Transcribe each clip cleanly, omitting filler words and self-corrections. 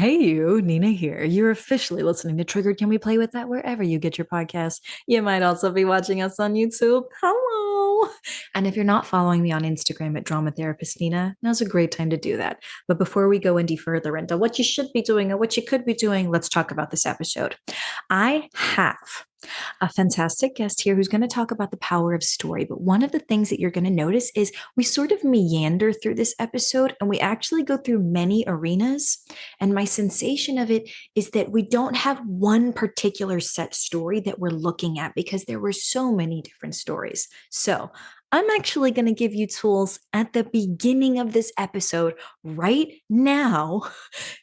Hey, you, Nina here. You're officially listening to Triggered. Can we play with that wherever you get your podcasts? You might also be watching us on YouTube. Hello. And if you're not following me on Instagram at Drama Therapist Nina, now's a great time to do that. But before we go any further into what you should be doing or what you could be doing, let's talk about this episode. I have a fantastic guest here who's going to talk about the power of story. But one of the things that you're going to notice is we sort of meander through this episode and we actually go through many arenas. And my sensation of it is that we don't have one particular set story that we're looking at because there were so many different stories. So I'm actually going to give you tools at the beginning of this episode right now.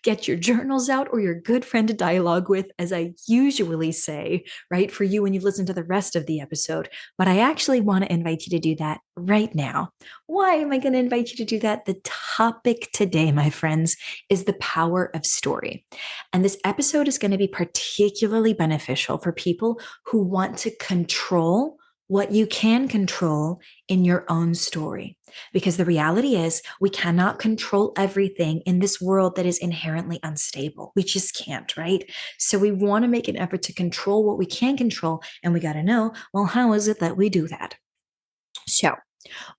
Get your journals out or your good friend to dialogue with, as I usually say, right, for you when you've listened to the rest of the episode. But I actually want to invite you to do that right now. Why am I going to invite you to do that? The topic today, my friends, is the power of story. And this episode is going to be particularly beneficial for people who want to control what you can control in your own story. Because the reality is, we cannot control everything in this world that is inherently unstable. We just can't, right? So we want to make an effort to control what we can control. And we got to know, well, how is it that we do that? So,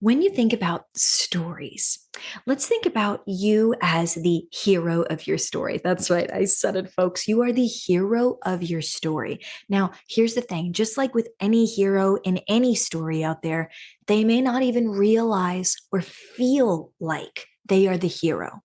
when you think about stories, let's think about you as the hero of your story. That's right. I said it, folks. You are the hero of your story. Now, here's the thing, just like with any hero in any story out there, they may not even realize or feel like they are the hero.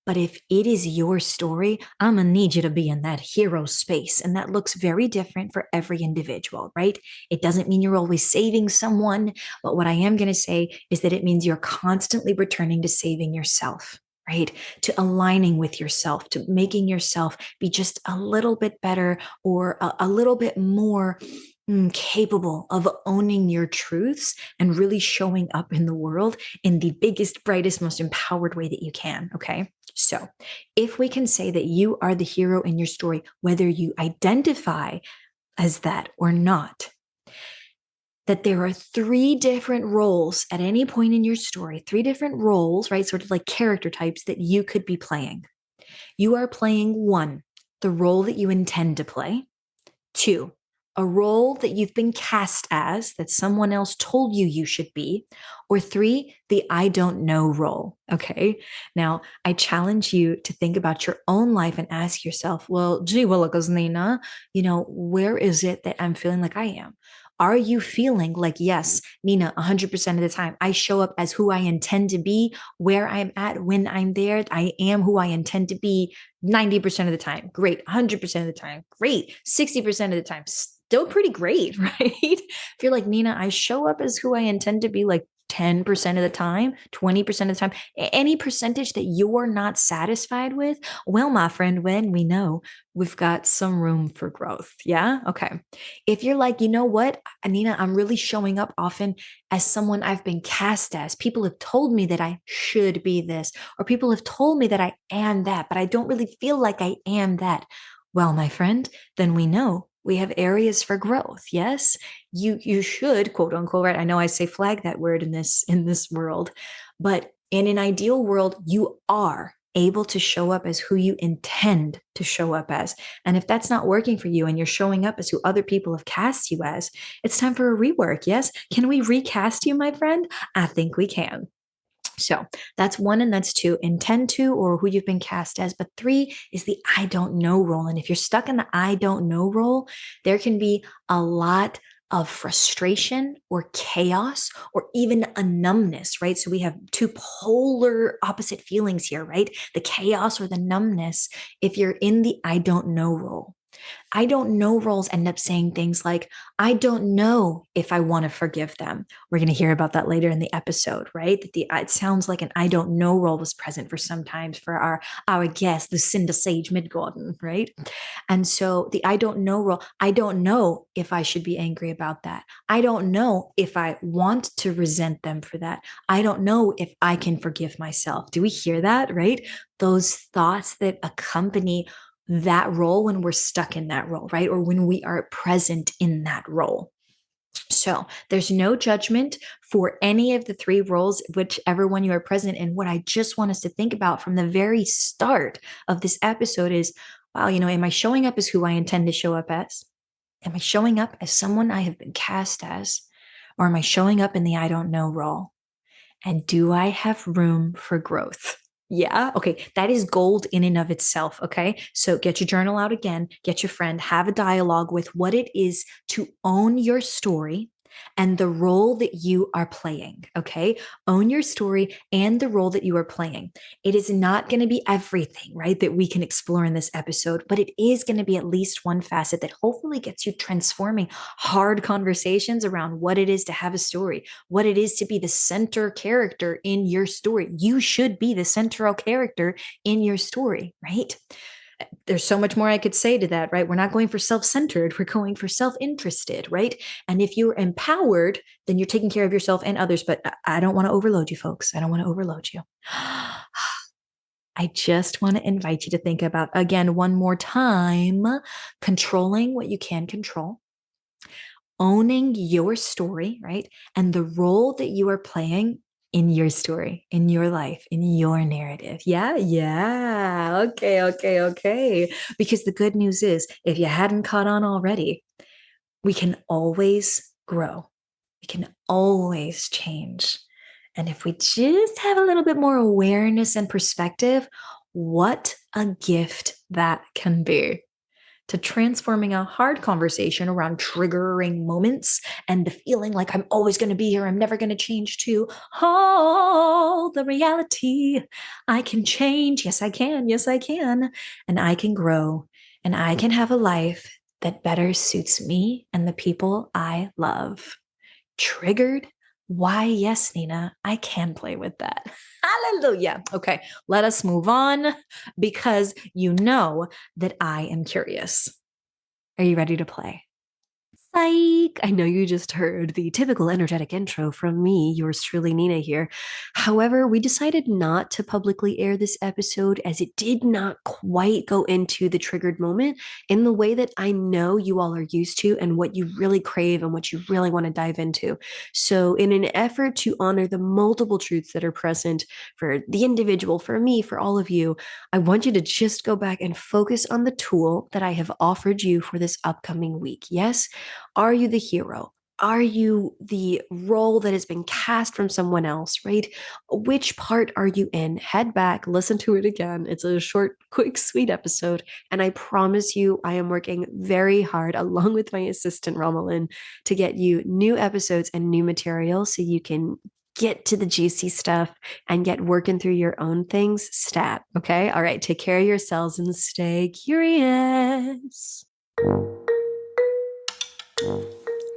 But if it is your story, I'm going to need you to be in that hero space. And that looks very different for every individual, right? It doesn't mean you're always saving someone. But what I am going to say is that it means you're constantly returning to saving yourself, right? To aligning with yourself, to making yourself be just a little bit better or a little bit more capable of owning your truths and really showing up in the world in the biggest, brightest, most empowered way that you can. Okay. So if we can say that you are the hero in your story, whether you identify as that or not, that there are three different roles at any point in your story, three different roles, right? Sort of like character types that you could be playing. You are playing one, the role that you intend to play. Two, a role that you've been cast as, that someone else told you you should be. Or three, the I don't know role. Okay. Now, I challenge you to think about your own life and ask yourself, well, gee willikers, Nina, where is it that I'm feeling like I am? Are you feeling like, yes, Nina, 100% of the time, I show up as who I intend to be, where I'm at, when I'm there, I am who I intend to be 90% of the time? Great. 100% of the time? Great. 60% of the time? Still pretty great, right? If you're like, Nina, I show up as who I intend to be like 10% of the time, 20% of the time, any percentage that you're not satisfied with, well, my friend, when we know we've got some room for growth. Yeah. Okay. If you're like, you know what, Nina, I'm really showing up often as someone I've been cast as. People have told me that I should be this, or people have told me that I am that, but I don't really feel like I am that. Well, my friend, then we know we have areas for growth. Yes, you should, quote unquote, right? I know I say flag that word in this world, but in an ideal world, you are able to show up as who you intend to show up as. And if that's not working for you and you're showing up as who other people have cast you as, it's time for a rework. Yes, can we recast you, my friend? I think we can. So that's one, and that's two, intend to, or who you've been cast as. But three is the I don't know role. And if you're stuck in the I don't know role, there can be a lot of frustration or chaos or even a numbness, right? So we have two polar opposite feelings here, right? The chaos or the numbness if you're in the I don't know role. I don't know roles end up saying things like, I don't know if I want to forgive them. We're going to hear about that later in the episode, right? That it sounds like an I don't know role was present for sometimes for our guest, the Cinder Sage Midgården, right? And so the I don't know role, I don't know if I should be angry about that. I don't know if I want to resent them for that. I don't know if I can forgive myself. Do we hear that, right? Those thoughts that accompany that role when we're stuck in that role, right? Or when we are present in that role. So there's no judgment for any of the three roles, whichever one you are present in. What I just want us to think about from the very start of this episode is, wow, am I showing up as who I intend to show up as? Am I showing up as someone I have been cast as? Or am I showing up in the I don't know role? And do I have room for growth? Yeah. Okay. That is gold in and of itself. Okay. So get your journal out again, get your friend, have a dialogue with what it is to own your story and the role that you are playing. Okay. Own your story and the role that you are playing. It is not going to be everything, right, that we can explore in this episode, but it is going to be at least one facet that hopefully gets you transforming hard conversations around what it is to have a story, what it is to be the center character in your story. You should be the central character in your story, right? There's so much more I could say to that, right? We're not going for self-centered, we're going for self-interested, right? And if you're empowered, then you're taking care of yourself and others. But I don't want to overload you, folks. I don't want to overload you. I just want to invite you to think about, again, one more time, controlling what you can control, owning your story, right? And the role that you are playing in your story, in your life, in your narrative. Yeah, yeah. Okay, okay, okay. Because the good news is, if you hadn't caught on already, we can always grow. We can always change. And if we just have a little bit more awareness and perspective, what a gift that can be to transforming a hard conversation around triggering moments and the feeling like I'm always going to be here, I'm never going to change, to, oh, the reality, I can change. Yes, I can. Yes, I can. And I can grow and I can have a life that better suits me and the people I love. Triggered? Why, yes, Nina, I can play with that. Hallelujah. Okay, let us move on because you know that I am curious. Are you ready to play? Psych! I know you just heard the typical energetic intro from me, yours truly, Nina here. However, we decided not to publicly air this episode as it did not quite go into the triggered moment in the way that I know you all are used to and what you really crave and what you really want to dive into. So, in an effort to honor the multiple truths that are present for the individual, for me, for all of you, I want you to just go back and focus on the tool that I have offered you for this upcoming week. Yes? Are you the hero? Are you the role that has been cast from someone else, right? Which part are you in? Head back, listen to it again. It's a short, quick, sweet episode. And I promise you, I am working very hard along with my assistant, Romalyn, to get you new episodes and new material so you can get to the juicy stuff and get working through your own things stat. Okay. All right. Take care of yourselves and stay curious.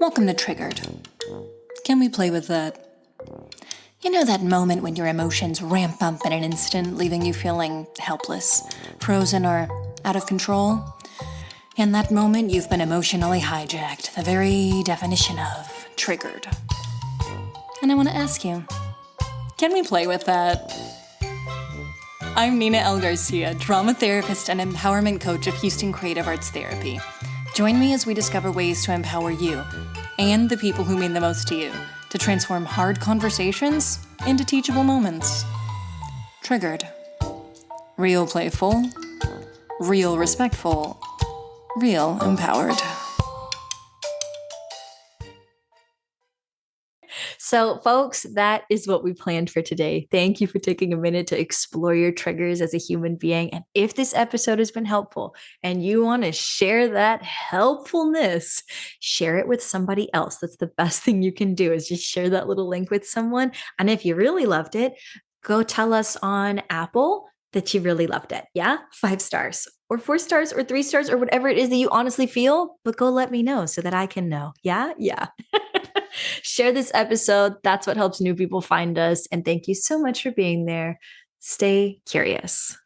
Welcome to Triggered. Can we play with that? You know that moment when your emotions ramp up in an instant, leaving you feeling helpless, frozen, or out of control? In that moment, you've been emotionally hijacked, the very definition of triggered. And I want to ask you, can we play with that? I'm Nina L. Garcia, drama therapist and empowerment coach of Houston Creative Arts Therapy. Join me as we discover ways to empower you and the people who mean the most to you to transform hard conversations into teachable moments. Triggered. Real playful. Real respectful. Real empowered. So, folks, that is what we planned for today. Thank you for taking a minute to explore your triggers as a human being. And if this episode has been helpful and you want to share that helpfulness, share it with somebody else. That's the best thing you can do, is just share that little link with someone. And if you really loved it, go tell us on Apple that you really loved it. Yeah? 5 stars or 4 stars or 3 stars or whatever it is that you honestly feel, but go let me know so that I can know. Yeah? Yeah. Share this episode. That's what helps new people find us. And thank you so much for being there. Stay curious.